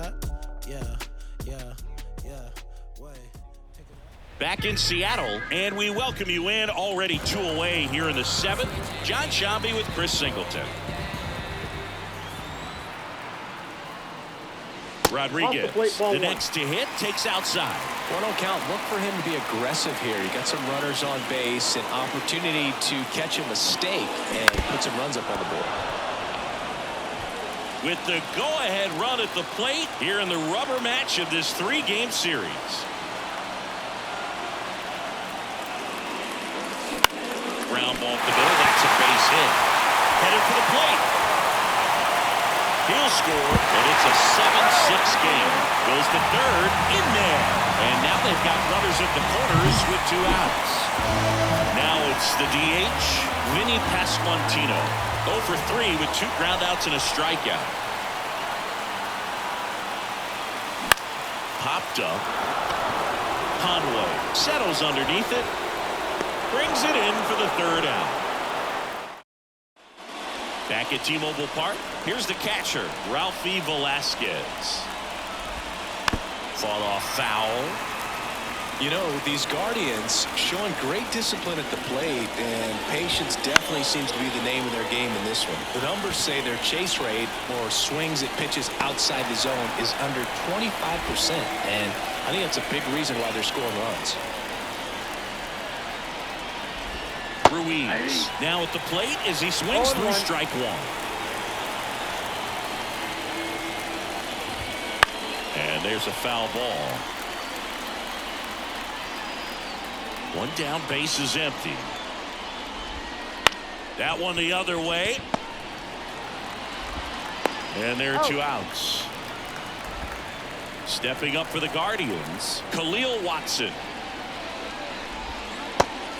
that? Way. Back in Seattle, and we welcome you in. Already 2 away here in the 7th. John Shambi with Chris Singleton. Rodriguez, the next to hit, takes outside. One on count. Look for him to be aggressive here. You got some runners on base, an opportunity to catch a mistake and put some runs up on the board. With the go-ahead run at the plate here in the rubber match of this 3-game series. Ground ball to the middle. That's a base hit. Headed for the plate. He'll score, and it's a 7-6 game. Goes to third, in there. And now they've got runners at the corners with 2 outs. Now it's the DH, Vinny Pasquantino. 0 for 3 with 2 groundouts and a strikeout. Popped up. Conway settles underneath it. Brings it in for the 3rd out. Back at T-Mobile Park, here's the catcher, Ralphie Velasquez. Fought off foul. You know, these Guardians showing great discipline at the plate, and patience definitely seems to be the name of their game in this one. The numbers say their chase rate, or swings at pitches outside the zone, is under 25%, and I think that's a big reason why they're scoring runs. Ruiz now at the plate as he swings through strike 1. And there's a foul ball. 1 down, base is empty. That one the other way. And there are 2 outs. Stepping up for the Guardians, Khalil Watson.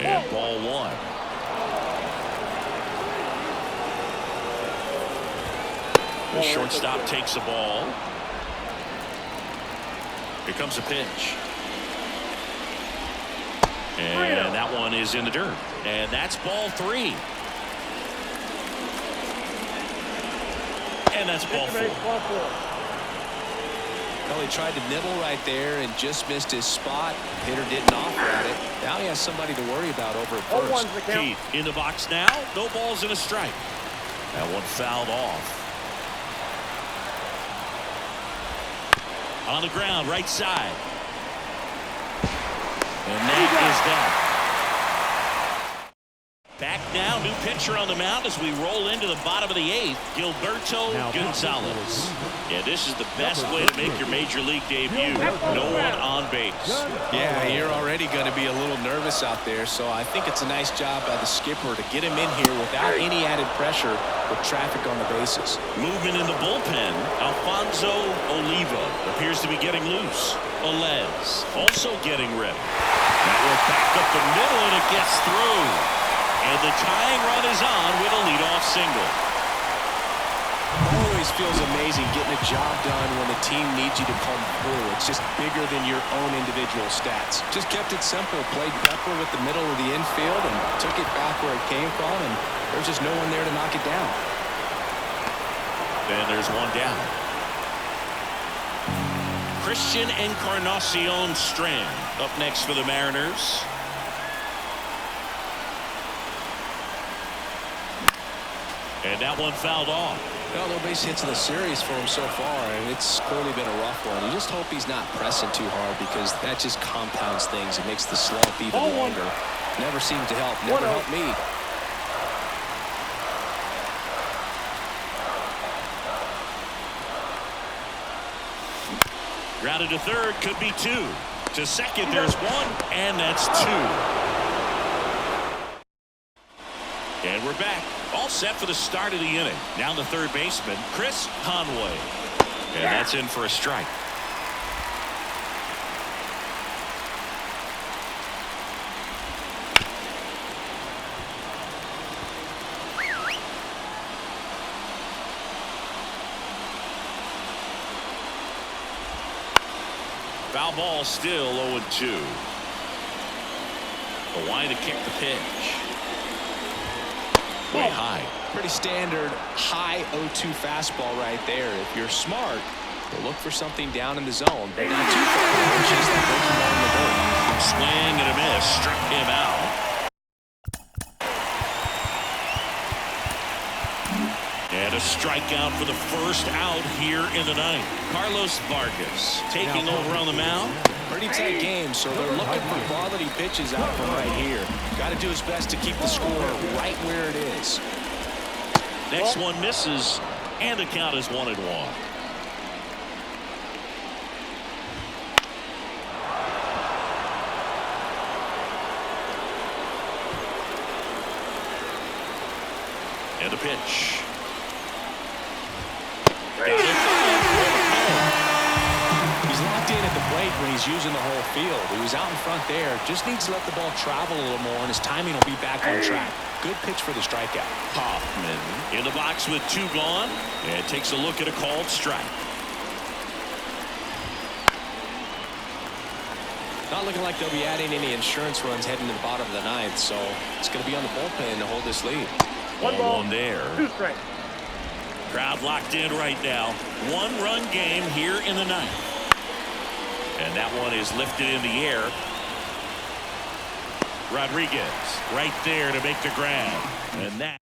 And ball 1. The shortstop takes the ball. Here comes a pitch. And that one is in the dirt. And that's ball 3. And that's ball 4. Well, he tried to nibble right there and just missed his spot. Hitter didn't offer at it. Now he has somebody to worry about over at first. Keith in the box now. No balls and a strike. That one fouled off. On the ground, right side. And that is that. Back now, new pitcher on the mound as we roll into the bottom of the 8th, Gilberto Gonzalez. Yeah, this is the best way to make your major league debut. No one on base. Yeah, you're already going to be a little nervous out there, so I think it's a nice job by the skipper to get him in here without any added pressure with traffic on the bases. Movement in the bullpen. Alfonso Oliva appears to be getting loose. Alez also getting ready. That one back up the middle, and it gets through. And the tying run is on with a leadoff single. Always feels amazing getting a job done when the team needs you to come through. It's just bigger than your own individual stats. Just kept it simple. Played Pepper with the middle of the infield and took it back where it came from, and there's just no one there to knock it down. And there's 1 down. Christian Encarnacion Strand up next for the Mariners. And that one fouled off. Well, no base hits in the series for him so far, and it's clearly been a rough one. You just hope he's not pressing too hard, because that just compounds things. It makes the slump even longer. Never seems to help. Never helped me. Grounded to third, could be 2. To second, there's 1, and that's 2. And we're back. All set for the start of the inning. Now the third baseman, Chris Conway. And that's in for a strike. Foul ball, still 0-2. The line to kick the pitch. Way high. Pretty standard high 0-2 fastball right there. If you're smart, They'll look for something down in the zone, but not too far. They'll chase that breaking ball in the dirt. Swing and a miss. Struck him out. And a strikeout for the first out here in the ninth. Carlos Vargas taking over on the mound. Pretty tight game, so they're looking for quality pitches out from right here. Got to do his best to keep the score right where it is. Next one misses, and the count is 1-1. And a pitch. He's locked in at the plate when he's using the whole field. He was out in front there. Just needs to let the ball travel a little more, and his timing will be back on track. Good pitch for the strikeout. Hoffman in the box with 2 gone, and takes a look at a called strike. Not looking like they'll be adding any insurance runs heading to the bottom of the ninth, so it's going to be on the bullpen to hold this lead. 1-1 there. 2 strikes. Crowd locked in right now. 1-run game here in the ninth. And that one is lifted in the air. Rodriguez right there to make the grab. And that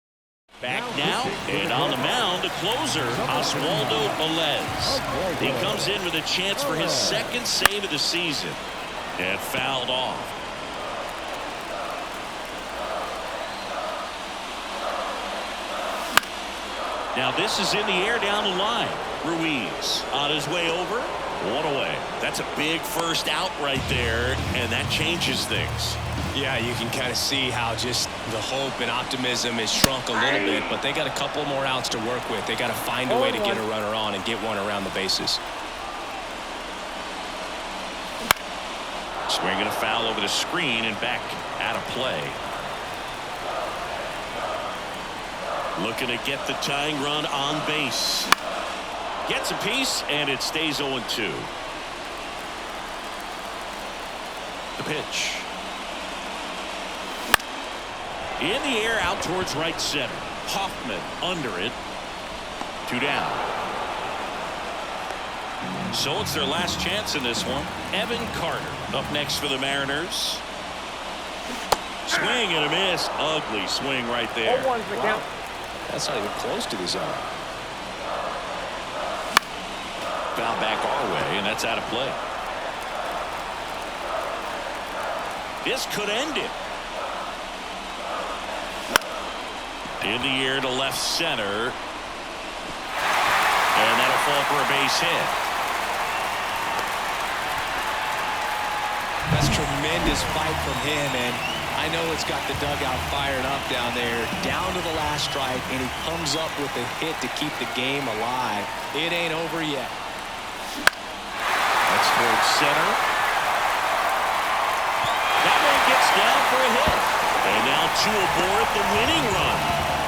back now. And on the mound, the closer, Oswaldo Velez. He comes in with a chance for his 2nd save of the season. And fouled off. Now this is in the air down the line. Ruiz on his way over. 1 away. That's a big first out right there, and that changes things. Yeah, you can kind of see how just the hope and optimism has shrunk a little bit, but they got a couple more outs to work with. They got to find a way to get a runner on and get one around the bases. Swinging a foul over the screen and back out of play. Looking to get the tying run on base. Gets a piece, and it stays 0-2. The pitch. In the air out towards right center. Hoffman under it. 2 down. So it's their last chance in this one. Evan Carter up next for the Mariners. Swing and a miss. Ugly swing right there. 0-1's the count. That's not even close to the zone. Foul back our way, and that's out of play. This could end it. In the air to left center. And that'll fall for a base hit. That's tremendous fight from him, and I know it's got the dugout fired up down there. Down to the last strike, and he comes up with a hit to keep the game alive. It ain't over yet. That's towards center. That one gets down for a hit. And now 2 aboard. The winning run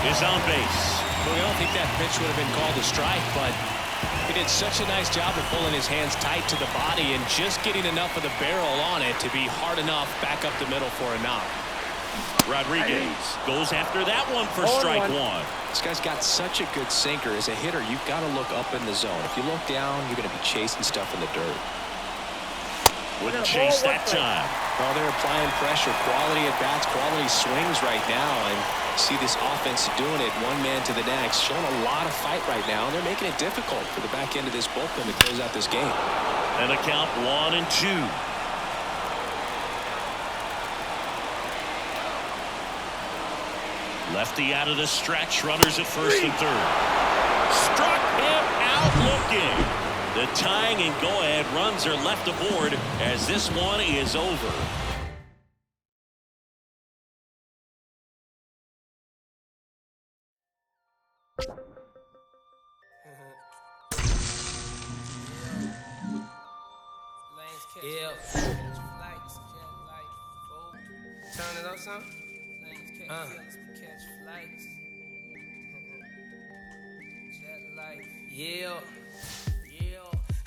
is on base. Well, I don't think that pitch would have been called a strike, but he did such a nice job of pulling his hands tight to the body and just getting enough of the barrel on it to be hard enough back up the middle for a knock. Rodriguez goes after that one for strike 1. This guy's got such a good sinker. As a hitter, you've got to look up in the zone. If you look down, you're going to be chasing stuff in the dirt. Wouldn't chase that time. Well, they're applying pressure. Quality at bats, quality swings right now. And see this offense doing it one man to the next. Showing a lot of fight right now. And they're making it difficult for the back end of this bullpen to close out this game. And the count 1-2. Lefty out of the stretch. Runners at first and third. Struck him out looking. The tying and go-ahead runs are left aboard as this one is over. Yeah. Turn it up some. Yeah.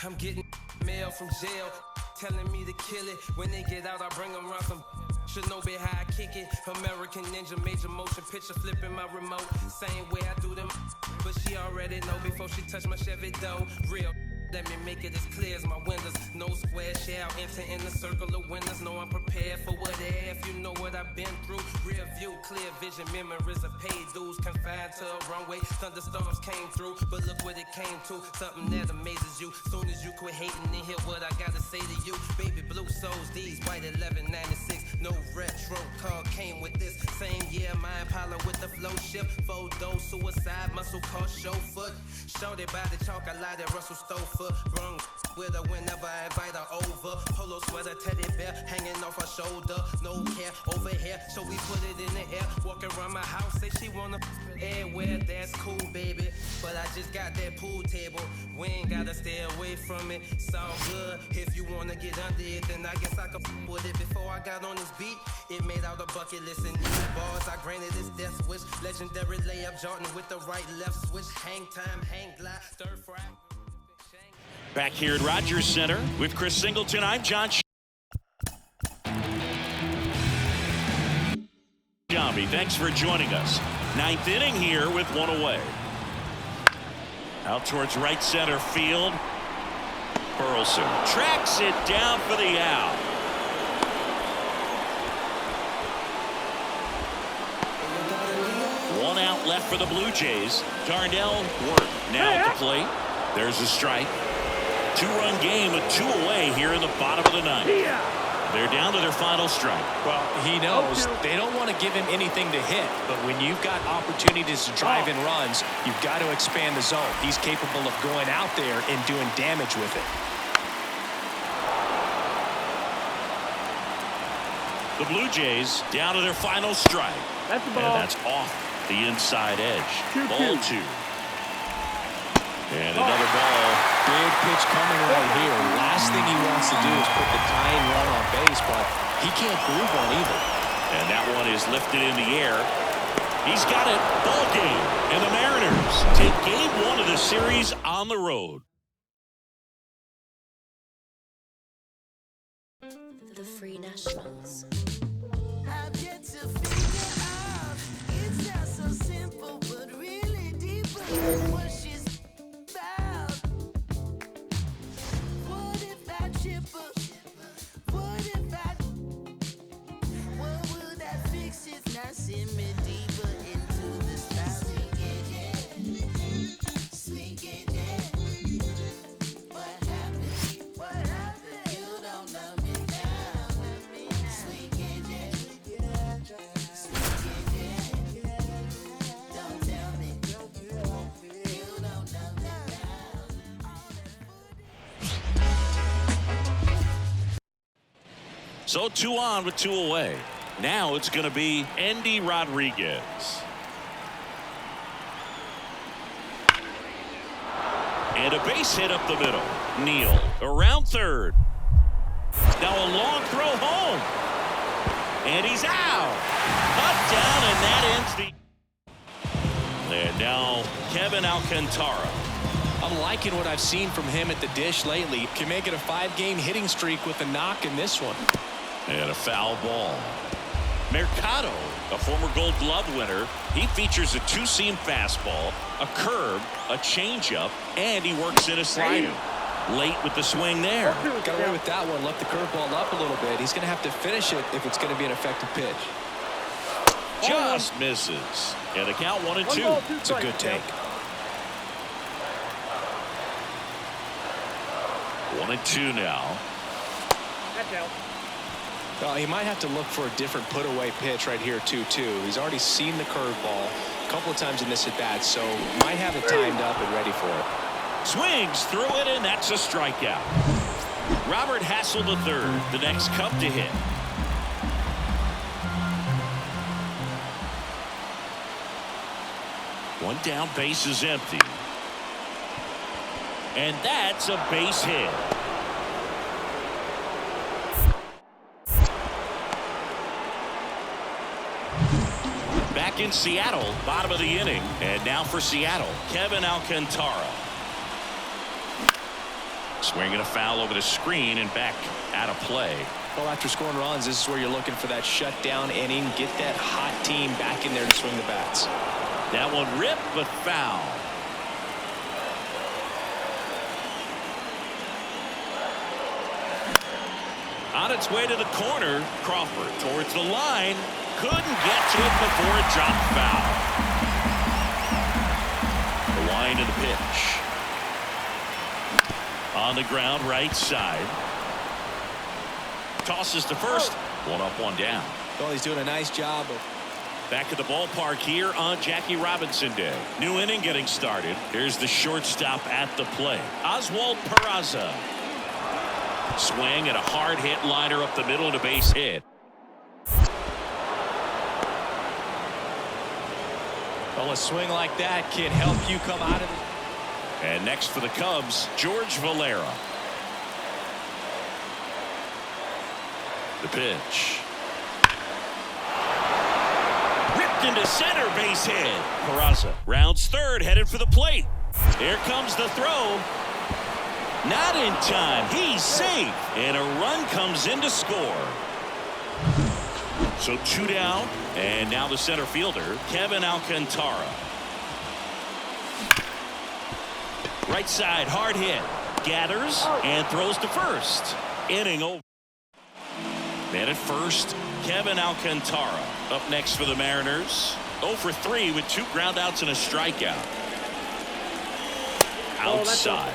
I'm getting mail from jail telling me to kill it. When they get out, I bring them around some. Should know be how I kick it. American Ninja, major motion picture, flipping my remote. Same way I do them, but she already know before she touch my Chevy dough. Real Let me make it as clear as my windows. No square shall enter in the circle of winners. No, I'm prepared for what if. You know what I've been through. Rear view, clear vision, memories of paid dues. Confined to a runway, thunderstorms came through. But look what it came to. Something that amazes you. Soon as you quit hating and hear what I gotta say to you. Baby blue souls, these white 1196. No retro car came with this. Same year, my Impala with the flow shift. Photo, suicide, muscle car, show foot. Shorty by the chalk, I light at Russell Stover. Wrong with her whenever I invite her over. Polo sweater, teddy bear hanging off her shoulder. No care over here, so we put it in the air. Walking around my house, say she wanna everywhere. That's cool, baby. But I just got that pool table. We ain't gotta stay away from it. It's all good. If you wanna get under it, then I guess I could with it. Before I got on this beat, it made out a bucket list and these bars. I granted this death wish. Legendary layup, Jordan with the right left switch. Hang time, hang glide, stir fry. Back here at Rogers Center with Chris Singleton, I'm John Shambi. Thanks for joining us. Ninth inning here with one away. Out towards right center field. Burleson tracks it down for the out. One out left for the Blue Jays. Darnell Ward now at the plate. There's a strike. Two-run game with two away here in the bottom of the ninth. They're down to their final strike. Well, he knows they don't want to give him anything to hit, but when you've got opportunities to drive in runs, you've got to expand the zone. He's capable of going out there and doing damage with it. The Blue Jays down to their final strike. That's the ball. And that's off the inside edge. Ball two. And another ball. Big pitch coming right here. Last thing he wants to do is put the tying run on base, but he can't prove one either. And that one is lifted in the air. He's got it. Ball game. And the Mariners take game one of the series on the road. The Free Nationals. I've yet to figure out. It sounds so simple, but really deeper than what she's about. What if I trip up? What if I? What would I fix if not send me deeper into the style? Sinking in. What happened? What happened? You don't love me now. Sinking in. Sinking in. Don't tell me. You don't love me now. So 2 on with 2 away. Now it's going to be Andy Rodriguez. And a base hit up the middle. Neal around third. Now a long throw home. And he's out. Cut down, and that ends the... And now Kevin Alcantara. I'm liking what I've seen from him at the dish lately. Can make it a 5-game hitting streak with a knock in this one. And a foul ball. Mercado, a former Gold Glove winner, he features a two-seam fastball, a curve, a changeup, and he works in a slider. Late with the swing there. Got away with that one. Left the curveball up a little bit. He's going to have to finish it if it's going to be an effective pitch. Just misses. And the count 1-2. It's a good take. 1-2 now. That's out. He might have to look for a different put-away pitch right here, 2-2. He's already seen the curveball a couple of times in this at-bat, so might have it timed up and ready for it. Swings through it, and that's a strikeout. Robert Hassel III, the next Cub to hit. One down, base is empty. And that's a base hit. Back in Seattle, bottom of the inning. And now for Seattle, Kevin Alcantara. Swinging a foul over the screen and back out of play. Well, after scoring runs, this is where you're looking for that shutdown inning. Get that hot team back in there to swing the bats. That one ripped, but foul. On its way to the corner, Crawford towards the line. Couldn't get to it before it dropped foul. The wind of the pitch. On the ground, right side. Tosses to first. One up, one down. Well, he's doing a nice job of... Back at the ballpark here on Jackie Robinson Day. New inning getting started. Here's the shortstop at the plate. Oswald Peraza. Swing and a hard hit liner up the middle and a base hit. Well, a swing like that can help you come out of it. And next for the Cubs, George Valera. The pitch. Ripped into center, base hit. Peraza rounds third, headed for the plate. Here comes the throw. Not in time. He's safe. And a run comes in to score. So 2 down. And now the center fielder, Kevin Alcantara. Right side, hard hit. Gathers and throws to first. Inning over. Man at first, Kevin Alcantara. Up next for the Mariners. 0 for 3 with 2 groundouts and a strikeout. Outside.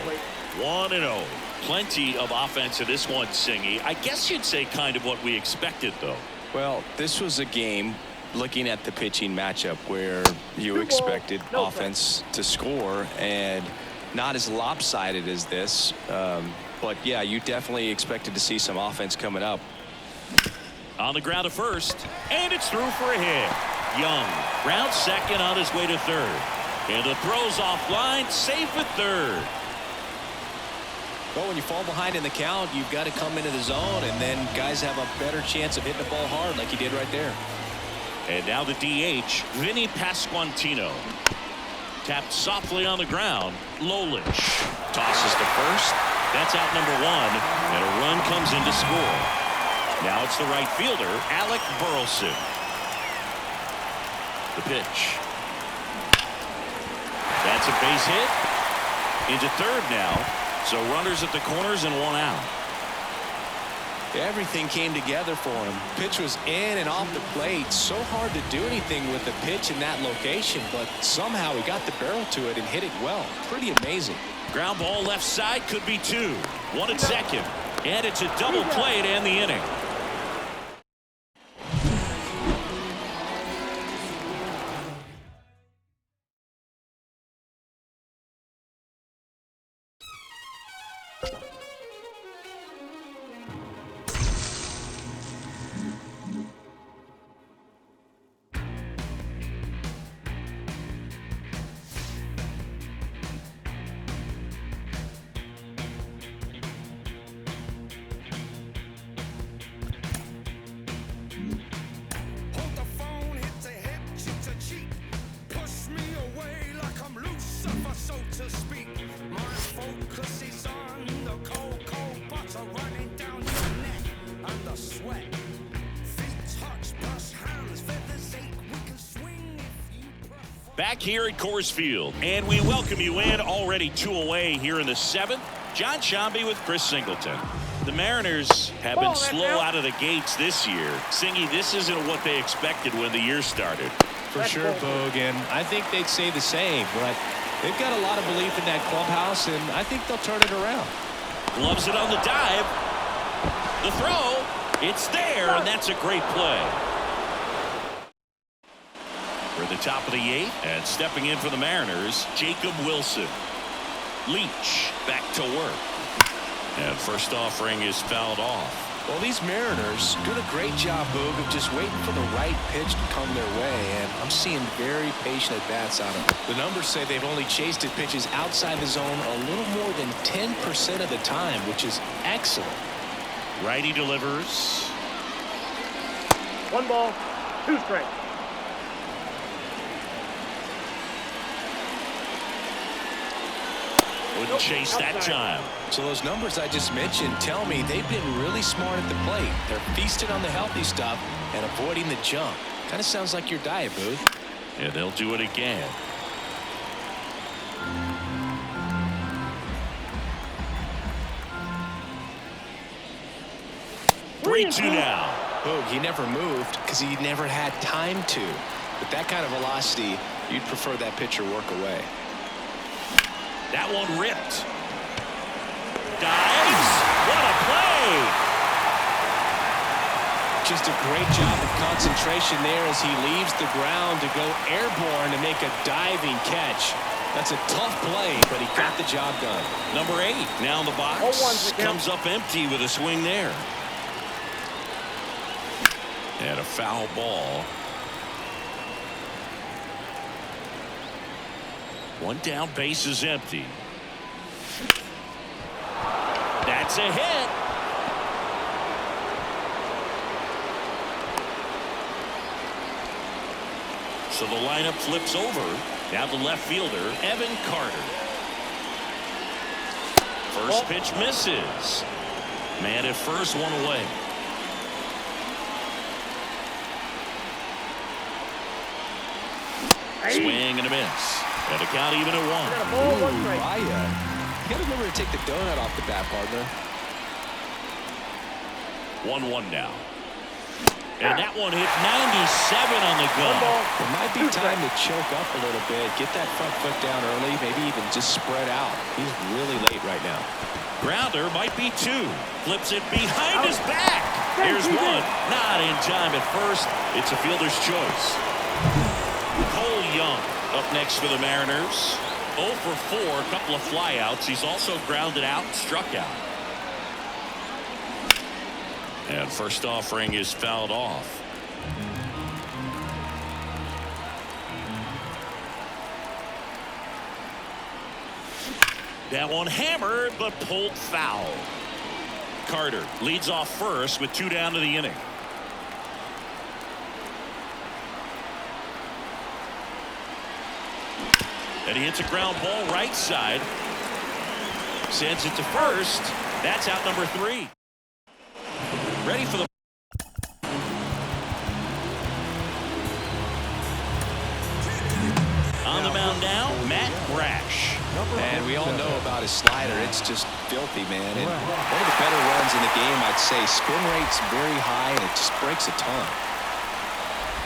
1-0. Plenty of offense in this one, Singy. I guess you'd say kind of what we expected, though. Well, this was a game, looking at the pitching matchup, where you expected offense to score, and not as lopsided as this. But, yeah, you definitely expected to see some offense coming up. On the ground to first, and it's through for a hit. Young rounds second on his way to third. And the throw's offline, safe at third. Well, when you fall behind in the count, you've got to come into the zone, and then guys have a better chance of hitting the ball hard like he did right there. And now the DH, Vinny Pasquantino. Tapped softly on the ground. Lolich tosses to first. That's out number 1, and a run comes in to score. Now it's the right fielder, Alec Burleson. The pitch. That's a base hit. Into third now. So runners at the corners and 1 out. Everything came together for him. Pitch was in and off the plate. So hard to do anything with the pitch in that location, but somehow he got the barrel to it and hit it well. Pretty amazing. Ground ball left side, could be 2. 1 at second. And it's a double play to end the inning. Back here at Coors Field, and we welcome you in. Already 2 away here in the 7th. John Shambi with Chris Singleton. The Mariners have been slow out of the gates this year. Singy, this isn't what they expected when the year started. For sure, Boog, and I think they'd say the same, but they've got a lot of belief in that clubhouse, and I think they'll turn it around. Gloves it on the dive. The throw. It's there, and that's a great play. For the top of the 8th, and stepping in for the Mariners, Jacob Wilson. Leach back to work. And first offering is fouled off. Well, these Mariners doing a great job, Boog, of just waiting for the right pitch to come their way, and I'm seeing very patient at-bats out of them. The numbers say they've only chased at pitches outside the zone a little more than 10% of the time, which is excellent. Righty delivers. 1 ball, 2 strikes. Wouldn't chase that time. So those numbers I just mentioned tell me they've been really smart at the plate. They're feasting on the healthy stuff and avoiding the junk. Kind of sounds like your diet, Booth. Yeah, they'll do it again. 3-2 now. Oh, he never moved because he never had time to. With that kind of velocity, you'd prefer that pitcher work away. That one ripped. Dives. What a play. Just a great job of concentration there as he leaves the ground to go airborne to make a diving catch. That's a tough play, but he got the job done. Number 8 now in the box. Comes up empty with a swing there. And a foul ball. One down, base is empty. That's a hit. So the lineup flips over. Now the left fielder, Evan Carter. First pitch misses. Man at first, one away. Swing and a miss. And a count even at 1. You gotta remember to take the donut off the bat, partner. 1-1 now. And that one hit 97 on the gun. It might be time to choke up a little bit, get that front foot down early, maybe even just spread out. He's really late right now. Grounder might be 2. Flips it behind his back. Here's 1. Not in time at first. It's a fielder's choice. Cole Young up next for the Mariners. 0 for 4, a couple of flyouts. He's also grounded out and struck out. And first offering is fouled off. That one hammered but pulled foul. Carter leads off first with 2 down to the inning. And he hits a ground ball right side. Sends it to first. That's out number 3. Ready for the on the mound now, Matt Brash. And we all know about his slider. It's just filthy, man. And one of the better runs in the game, I'd say. Spin rate's very high, and it just breaks a ton.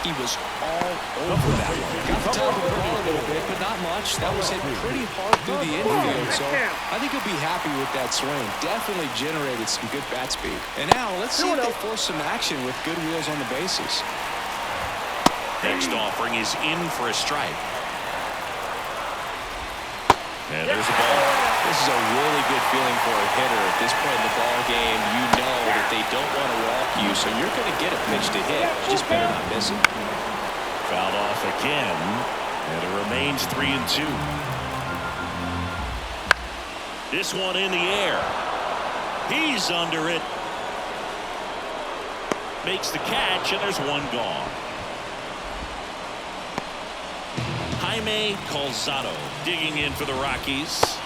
He was all over that one. Got the top of the ball a little bit, but not much. That was hit pretty hard through the infield, so I think he'll be happy with that swing. Definitely generated some good bat speed. And now, let's see if they force some action with good wheels on the bases. Next offering is in for a strike. And there's a ball. This is a really good feeling for a hitter at this point in the ball game. You know that they don't want to walk you, so you're going to get a pitch to hit. You just better not miss it. Fouled off again, and it remains 3-2. This one in the air. He's under it. Makes the catch, and there's one gone. Jaime Calzado digging in for the Rockies.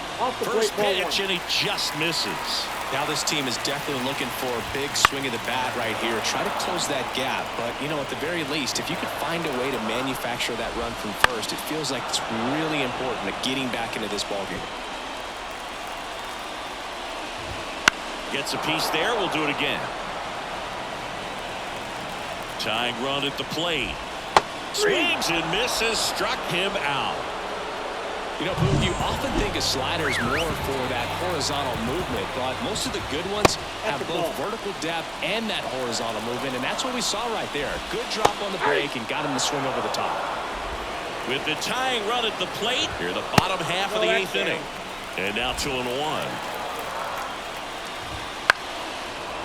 First pitch, and he just misses. Now this team is definitely looking for a big swing of the bat right here. Try to close that gap, but you know, at the very least, if you could find a way to manufacture that run from first, it feels like it's really important to getting back into this ballgame. Gets a piece there. We'll do it again. Tying run at the plate. Swings and misses. Struck him out. You know, Boone, you often think a slider is more for that horizontal movement, but most of the good ones have both vertical depth and that horizontal movement, and that's what we saw right there. Good drop on the break and got him to swing over the top. With the tying run at the plate, here the bottom half of the 8th inning. And now 2-1.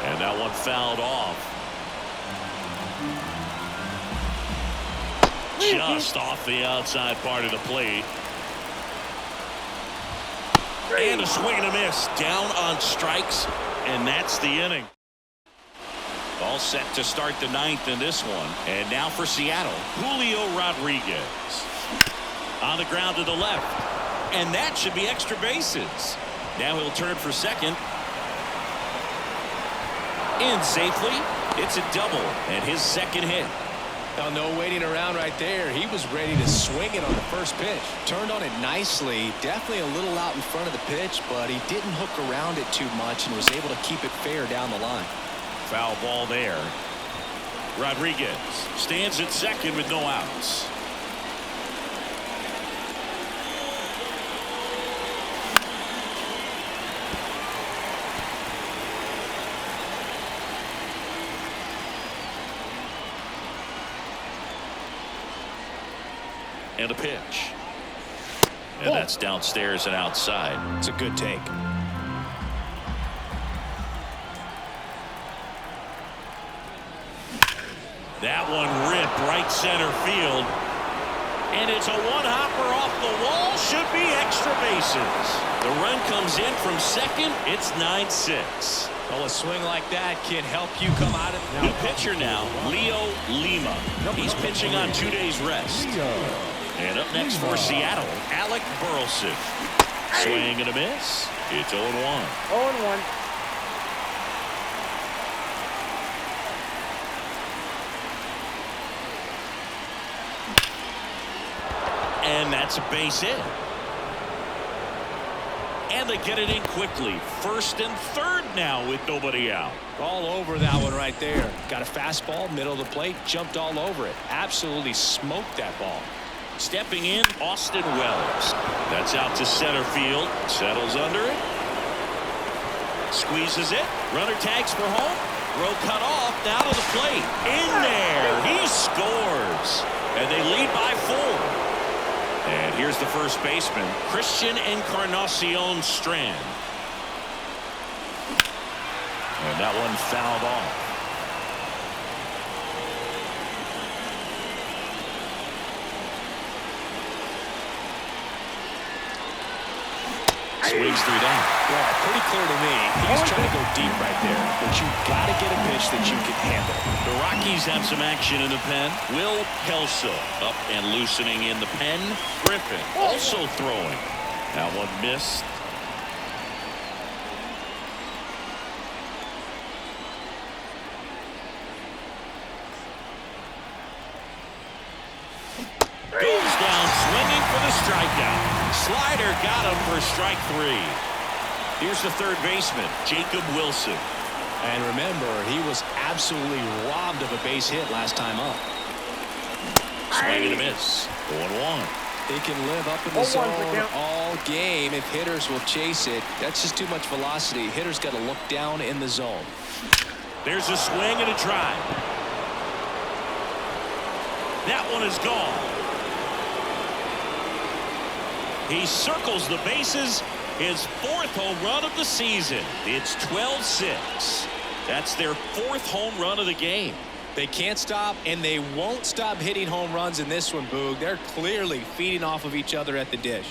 And that one fouled off. Just off the outside part of the plate. And a swing and a miss. Down on strikes, and that's the inning. All set to start the 9th in this one. And now for Seattle, Julio Rodriguez. On the ground to the left. And that should be extra bases. Now he'll turn for second. In safely. It's a double, and his second hit. Now, no waiting around right there. He was ready to swing it on the first pitch. Turned on it nicely. Definitely a little out in front of the pitch, but he didn't hook around it too much and was able to keep it fair down the line. Foul ball there. Rodriguez stands at second with no outs. And a pitch. And that's downstairs and outside. It's a good take. That one ripped right center field. And it's a one-hopper off the wall. Should be extra bases. The run comes in from second. It's 9-6. Well, a swing like that can help you come out of New pitcher now, Leo Lima. He's pitching on 2 days rest. And up next for Seattle, Alec Burleson. Swing and a miss. It's 0-1. 0-1. And that's a base hit. And they get it in quickly. First and third now with nobody out. all over that one right there. Got a fastball, middle of the plate, jumped all over it. Absolutely smoked that ball. Stepping in, Austin Wells. That's out to center field. Settles under it. Squeezes it. Runner tags for home. Throw cut off. Down to the plate. In there. He scores. And they lead by 4. And here's the first baseman, Christian Encarnacion Strand. And that one fouled off. Swings through that. Yeah, pretty clear to me. He's trying to go deep right there, but you've got to get a pitch that you can handle. The Rockies have some action in the pen. Will Kelso up and loosening in the pen. Griffin also throwing. That one missed. Goes down swinging for the strikeout. Slider got him for strike 3. Here's the third baseman, Jacob Wilson. And remember, he was absolutely robbed of a base hit last time up. Swing and a miss. 0-1. He can live up in the zone all game if hitters will chase it. That's just too much velocity. Hitters got to look down in the zone. There's a swing and a drive. That one is gone. He circles the bases. His 4th home run of the season. It's 12-6. That's their 4th home run of the game. They can't stop, and they won't stop hitting home runs in this one, Boog. They're clearly feeding off of each other at the dish.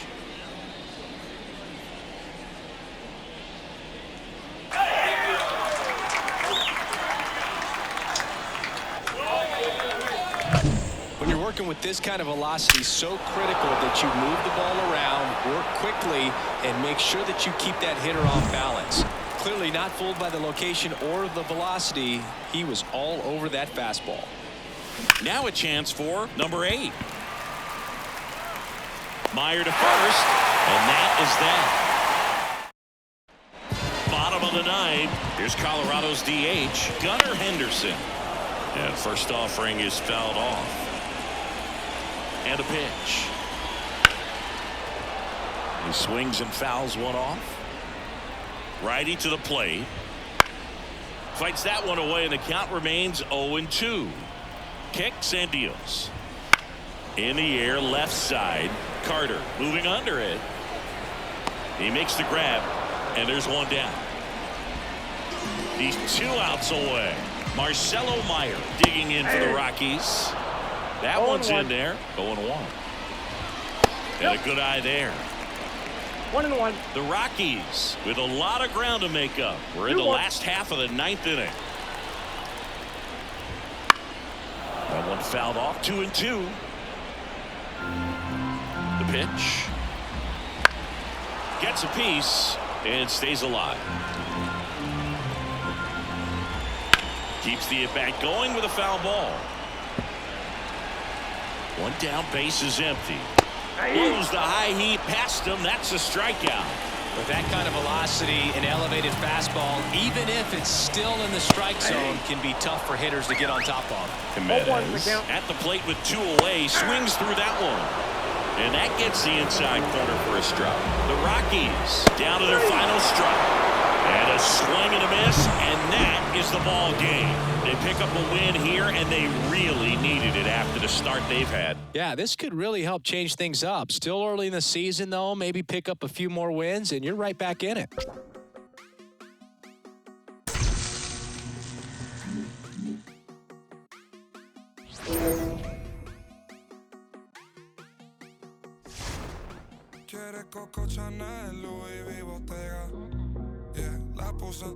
When you're working with this kind of velocity, so critical that you move the ball around, work quickly, and make sure that you keep that hitter off balance. Clearly not fooled by the location or the velocity. He was all over that fastball. Now a chance for number 8. Meyer to first, and that is that. Bottom of the 9th. Here's Colorado's DH, Gunnar Henderson. And first offering is fouled off. And a pitch. He swings and fouls one off. Righty to the plate. Fights that one away, and the count remains 0-2. Kicks and deals. In the air, left side. Carter moving under it. He makes the grab, and there's one down. He's 2 outs away. Marcelo Meyer digging in for the Rockies. That one's in there. 0-1. And a good eye there. 1-1. The Rockies with a lot of ground to make up. We're in the last half of the 9th inning. That one fouled off. 2-2. The pitch. Gets a piece and stays alive. Keeps the at-bat going with a foul ball. One down, base is empty. Blows the high heat past him. That's a strikeout. With that kind of velocity, an elevated fastball, even if it's still in the strike zone, can be tough for hitters to get on top of. Jimenez at the plate with 2 away, swings through that one. And that gets the inside corner for a strike. The Rockies down to their final strike. And a swing and a miss, and that is the ball game. They pick up a win here, and they really needed it after the start they've had. Yeah, this could really help change things up. Still early in the season, though. Maybe pick up a few more wins, and you're right back in it. Quiere Coco Chanel, Louis V, Bottega. Yeah, la puse,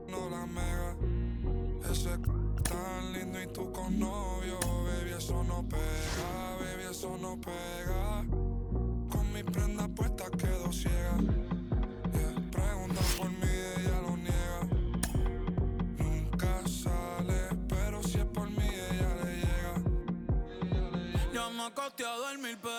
no la mega. Ese tan lindo y tú con novio. Baby, eso no pega, baby, eso no pega. Con mi prenda puesta quedo ciega. Yeah, pregunta por mí, ella lo niega. Nunca sale, pero si es por mí, ella le llega. Ya me acosté a dormir, pero